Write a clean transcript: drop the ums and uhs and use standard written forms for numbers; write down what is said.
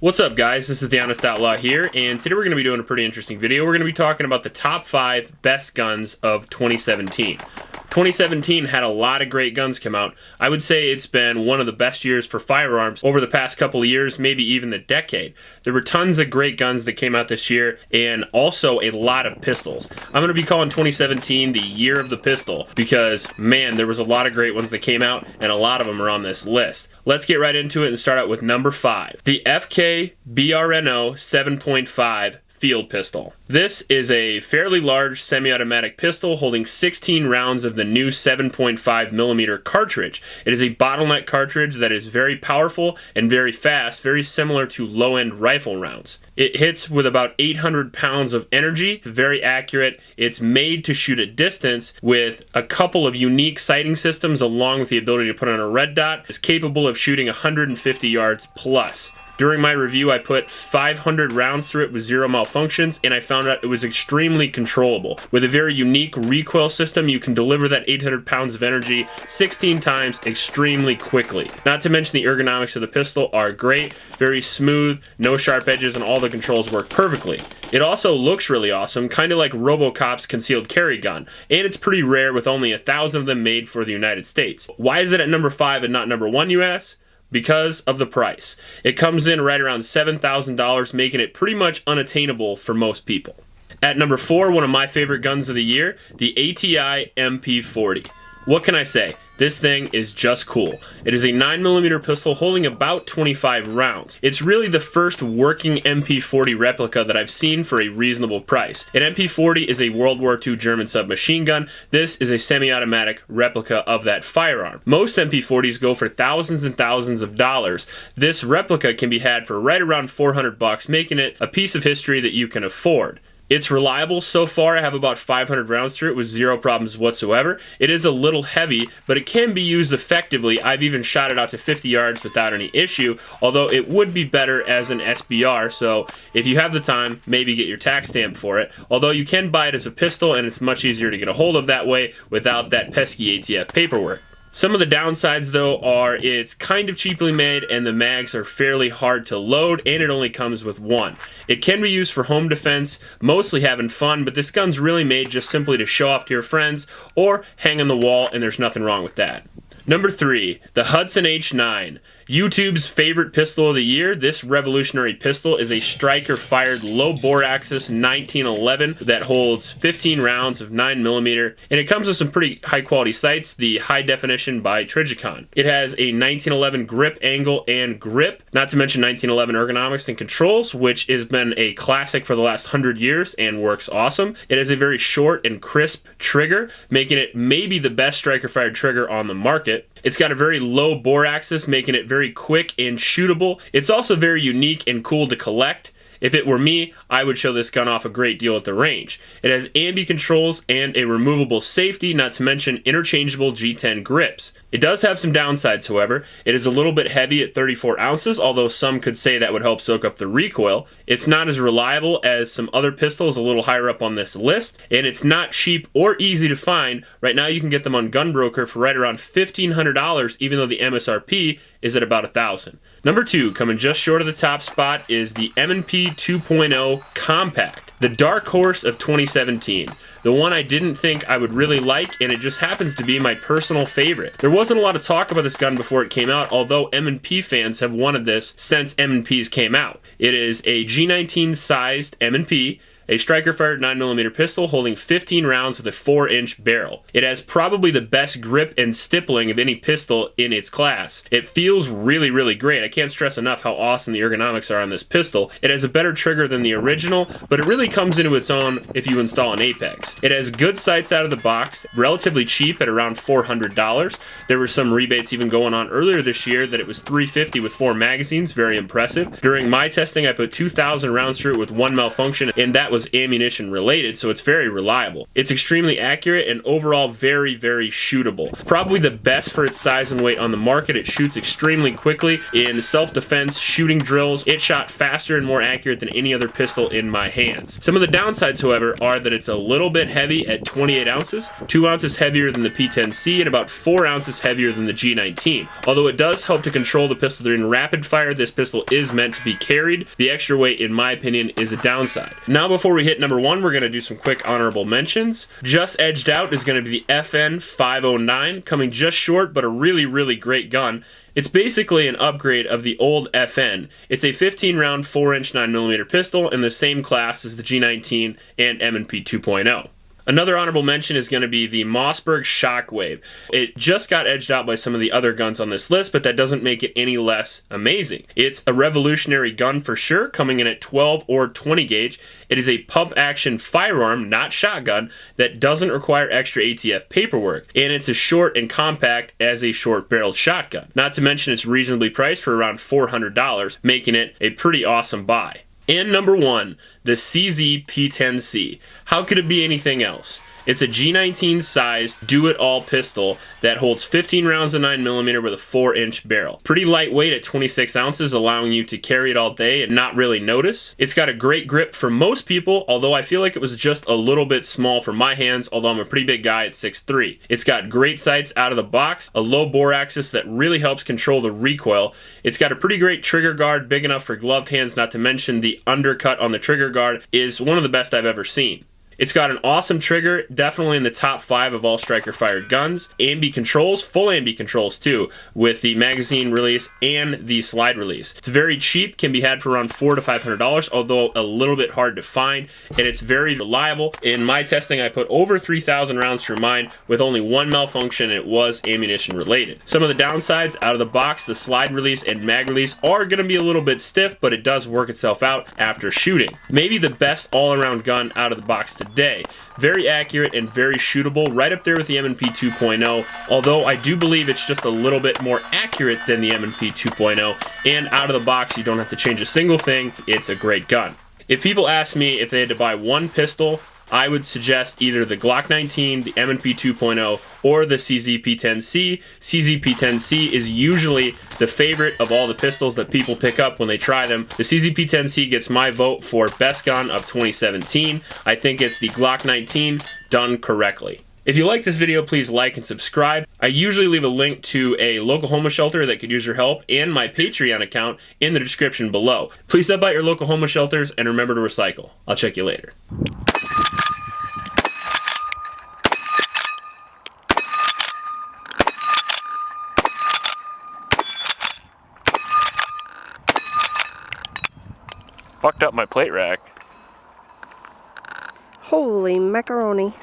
What's up, guys? This is the Honest Outlaw here, and today we're going to be doing a pretty interesting video. We're going to be talking about the top 5 best guns of 2017. 2017 had a lot of great guns come out. I would say it's been one of the best years for firearms over the past couple of years, maybe even the decade. There were tons of great guns that came out this year, and also a lot of pistols. I'm going to be calling 2017 the year of the pistol because, man, there was a lot of great ones that came out, and a lot of them are on this list. Let's get right into it and start out with number 5. The FK BRNO 7.5 Field Pistol. This is a fairly large semi-automatic pistol holding 16 rounds of the new 7.5mm cartridge. It is a bottleneck cartridge that is very powerful and very fast, very similar to low-end rifle rounds. It hits with about 800 pounds of energy, very accurate. It's made to shoot at distance with a couple of unique sighting systems along with the ability to put on a red dot. It's capable of shooting 150 yards plus. During my review, I put 500 rounds through it with 0 malfunctions, and I found out it was extremely controllable. With a very unique recoil system, you can deliver that 800 pounds of energy 16 times extremely quickly. Not to mention the ergonomics of the pistol are great, very smooth, no sharp edges, and all the controls work perfectly. It also looks really awesome, kind of like RoboCop's concealed carry gun, and it's pretty rare with only 1,000 of them made for the United States. Why is it at number 5 and not number 1, you ask? Because of the price. It comes in right around $7,000, making it pretty much unattainable for most people. At number 4, one of my favorite guns of the year, the ATI MP40. What can I say? This thing is just cool. It is a 9mm pistol holding about 25 rounds. It's really the first working MP40 replica that I've seen for a reasonable price. An MP40 is a World War II German submachine gun. This is a semi-automatic replica of that firearm. Most MP40s go for thousands and thousands of dollars. This replica can be had for right around $400, making it a piece of history that you can afford. It's reliable. So far, I have about 500 rounds through it with 0 problems whatsoever. It is a little heavy, but it can be used effectively. I've even shot it out to 50 yards without any issue, although it would be better as an SBR, so if you have the time, maybe get your tax stamp for it. Although you can buy it as a pistol, and it's much easier to get a hold of that way without that pesky ATF paperwork. Some of the downsides, though, are it's kind of cheaply made and the mags are fairly hard to load, and it only comes with 1. It can be used for home defense, mostly having fun, but this gun's really made just simply to show off to your friends or hang on the wall, and there's nothing wrong with that. Number 3, the HUDSON H9. YouTube's favorite pistol of the year. This revolutionary pistol is a striker-fired low-bore axis 1911 that holds 15 rounds of 9mm, and it comes with some pretty high-quality sights, the High Definition by Trijicon. It has a 1911 grip angle and grip, not to mention 1911 ergonomics and controls, which has been a classic for the last 100 years and works awesome. It has a very short and crisp trigger, making it maybe the best striker-fired trigger on the market. It's got a very low bore axis, making it very quick and shootable. It's also very unique and cool to collect. If it were me, I would show this gun off a great deal at the range. It has ambi controls and a removable safety, not to mention interchangeable G10 grips. It does have some downsides, however. It is a little bit heavy at 34 ounces, although some could say that would help soak up the recoil. It's not as reliable as some other pistols a little higher up on this list, and it's not cheap or easy to find. Right now you can get them on Gunbroker for right around $1,500, even though the MSRP is at about $1,000. Number 2, coming just short of the top spot, is the M&P 2.0 Compact, the dark horse of 2017. The one I didn't think I would really like, and it just happens to be my personal favorite. There wasn't a lot of talk about this gun before it came out, although M&P fans have wanted this since M&Ps came out. It is a G19 sized M&P, a striker-fired 9mm pistol holding 15 rounds with a 4-inch barrel. It has probably the best grip and stippling of any pistol in its class. It feels really, really great. I can't stress enough how awesome the ergonomics are on this pistol. It has a better trigger than the original, but it really comes into its own if you install an Apex. It has good sights out of the box, relatively cheap at around $400. There were some rebates even going on earlier this year that it was $350 with 4 magazines, very impressive. During my testing, I put 2,000 rounds through it with 1 malfunction, and that was ammunition related, so it's very reliable. It's extremely accurate and overall very, very shootable. Probably the best for its size and weight on the market. It shoots extremely quickly. In self-defense shooting drills, it shot faster and more accurate than any other pistol in my hands. Some of the downsides, however, are that it's a little bit heavy at 28 ounces, 2 ounces heavier than the P10C, and about 4 ounces heavier than the G19. Although it does help to control the pistol during rapid fire, this pistol is meant to be carried. The extra weight, in my opinion, is a downside. Now, before we hit number 1, we're going to do some quick honorable mentions. Just edged out is going to be the FN 509, coming just short, but a really, really great gun. It's basically an upgrade of the old FN. It's a 15-round 4-inch 9mm pistol in the same class as the G19 and M&P 2.0. Another honorable mention is going to be the MOSSBERG SHOCKWAVE. It just got edged out by some of the other guns on this list, but that doesn't make it any less amazing. It's a revolutionary gun for sure, coming in at 12 or 20 gauge. It is a pump-action firearm, not shotgun, that doesn't require extra ATF paperwork, and it's as short and compact as a short-barreled shotgun. Not to mention it's reasonably priced for around $400, making it a pretty awesome buy. And number 1, the CZ P10C. How could it be anything else? It's a G19 sized do-it-all pistol that holds 15 rounds of 9mm with a 4-inch barrel. Pretty lightweight at 26 ounces, allowing you to carry it all day and not really notice. It's got a great grip for most people, although I feel like it was just a little bit small for my hands, although I'm a pretty big guy at 6'3". It's got great sights out of the box, a low bore axis that really helps control the recoil. It's got a pretty great trigger guard, big enough for gloved hands, not to mention the undercut on the trigger guard is one of the best I've ever seen. It's got an awesome trigger, definitely in the top 5 of all striker-fired guns. Ambi controls, full ambi controls too, with the magazine release and the slide release. It's very cheap, can be had for around $400 to $500, although a little bit hard to find, and it's very reliable. In my testing, I put over 3,000 rounds through mine with only one malfunction, and it was ammunition related. Some of the downsides out of the box, the slide release and mag release are going to be a little bit stiff, but it does work itself out after shooting. Maybe the best all-around gun out of the box today. Very accurate and very shootable, right up there with the M&P 2.0, although I do believe it's just a little bit more accurate than the M&P 2.0, and out of the box you don't have to change a single thing. It's a great gun. If people ask me if they had to buy one pistol, I would suggest either the Glock 19, the M&P 2.0, or the CZ P10C. CZ P10C is usually the favorite of all the pistols that people pick up when they try them. The CZ P10C gets my vote for best gun of 2017. I think it's the Glock 19 done correctly. If you like this video, please like and subscribe. I usually leave a link to a local homeless shelter that could use your help and my Patreon account in the description below. Please help out your local homeless shelters and remember to recycle. I'll check you later. Fucked up my plate rack. Holy macaroni.